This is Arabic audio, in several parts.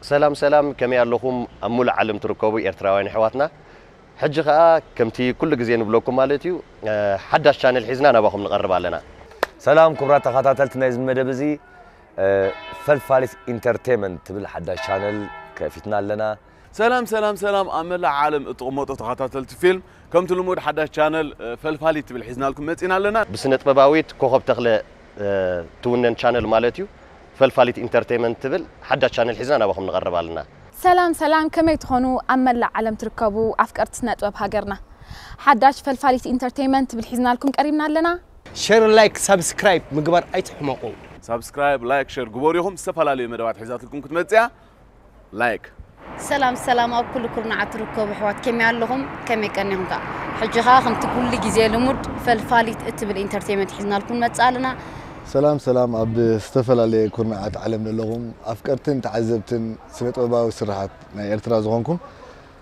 سلام سلام كمي اللهم أمول علم تركوبي إرتراوين حواتنا حج خا كمتي كل جزين بلوكم مالتيو حداش شان الحزنا أنا باخم نقرب علينا سلام كبرات تخاطرتنا إذا مدبزي فلفاليس انترتينمنت بالحداش شانل كفتنا لنا سلام أمل عالم تقوموا تخاطرت فيلم كم تلمود حداش شانل فلفاليت بالحزنا لكم متينا لنا بسنة بباويت كوخب تخلى تونن شانل مالتيو فلفاليت انترتينمنت بال حداش شانل الحزنا أنا باخم نقرب علينا سلام كما يتخونوا أمل عالم تركبوا أفكارت نتوب هاجرنا حداش فلفاليت انترتينمنت بالحزنا لكم قريبنا لنا شير لايك سبسكرايب مقبر أي تحمقوا سبسكرايب لايك شير قبوريهم سفلالي مدوات حزات لكم كنت متيا لايك سلام أو كل كرنا عتركوا بحوات كم يعلهم كم يكنهم كا حجها خم تقول لي جزء لمود فلفاليت اتبل انترتينمنت حزنا لكم متسألنا سلام أب استفل على كرنا عتعلم لهم أفكارتن تعذبتن سنة أبا وسرحات نيرترا زغنكم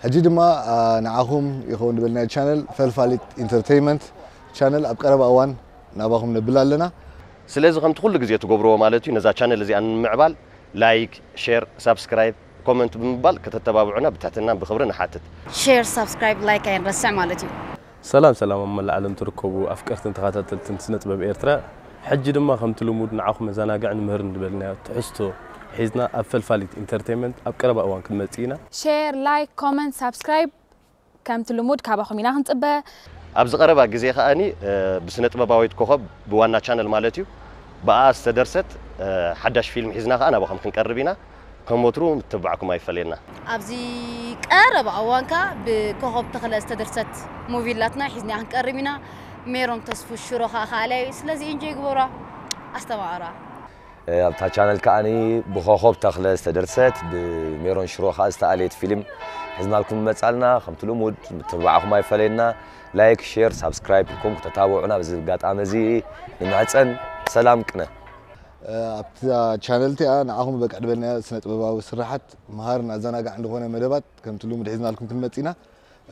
هجد ما نعاهم يخون بالنا channel فلفاليت انترتينمنت channel أبقرب أوان نباهم نبلا لنا سلازم خم تقول لك زي تجبروا مالتيو نزا channel الذي أن معبال لايك شير سبسكرايب كومنت بمبال كتتابعونا بتاعتنا بخبرنا حاتت شير سبسكرايب لايك أين رسع مالتي سلام أمل العالم تركبوا أفكارتن تخاطرتن سنة باب إيرترا حج دما خمت لمود نعاهم مزانا قاعد مهرن بالنا تحسوا حيزنا فلفاليت انترتينمنت أبقرب أوان كلمتينا شير لايك كومنت سبسكرايب كم تلمود كاباخو مينا هنطبه أبز قربا جزء خاني بسنة بباويت كوخب بوانا channel مالتيو بقى استدرست حداش فيلم حزنا أنا بخم كنقربينا كموترو متبعكم أي فلينا أبزي قرب أوانكا بكوهب تخلى استدرست موفيلاتنا حزنا هنقربينا ميرون تصفو الشروخة خالي سلازي إنجي قبورا أستمعارا بتاع channel كأني بخوخب تخلى استدرست بميرون شروخة استقاليت فيلم حزنا لكم متسألنا خمت لمود متبعكم أي فلينا لايك شير سبسكرايب لكم تتابعونا بزبقات آمزي نمعتسن سلام كنا أبتدا channel تي أنا عاهم بقعد بالنا سنة بابا وسرحت مهارنا زنا قاعد عندنا مدبات كم تلوم حزنا لكم كلمتينا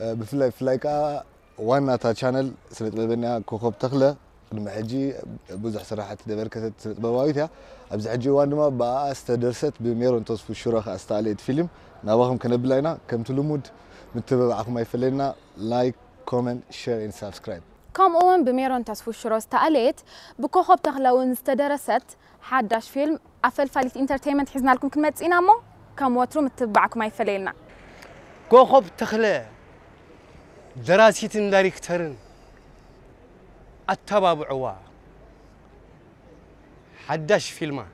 بفلايكا وانا تا channel سنة بابنا كوكب تخلى المحجي بوزح سرحت دبركت سنة بابايتها أبز حجي وانا ما بقى استدرست بميرون تصفو الشروخ استعليت فيلم نباهم كنبلاينا كم تلومود متبعكم أي فلينا لايك كومنت شير إن سبسكرايب كم أوان بميرون تصفو الشروس تقاليت بكوخب تخلون استدرست حداش فيلم فلفاليت انترتينمنت حزنا لكم كلمة إنامو كم وترو متبعكم أي فلينا كوخب تخلى دراسيتن دايركترن التبابعوا حداش فيلما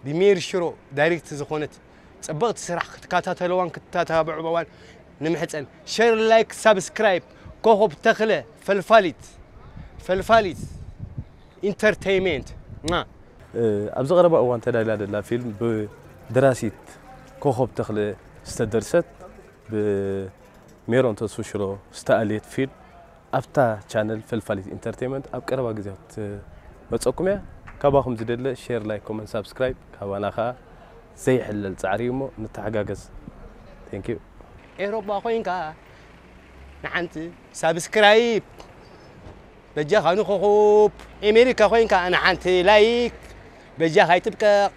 بمير شرو دايركت زخونت صبغت سرح كتاتلوان كتتابعوان نمحصن شير لايك سبسكرايب كوخب تخلى فلفاليت انترتينمنت أبز قرب أوان تدايلا دلا فيلم بدراسيت كوخب تخلى استدرست بميرون تصوشرو استقاليت فيلم أفتا channel فلفاليت انترتينمنت أبقرب أجزات بتصقميا كاباكم زدلة شير لايك كومنت سبسكرايب كابانا خا زي حلل تعريمو نتحقاقز ثانك يو إيروبا خوينكا نعنتي سبسكرايب بجا خانو خوب أمريكا خوينكا أنا عنتي لايك بجا هاي تبقى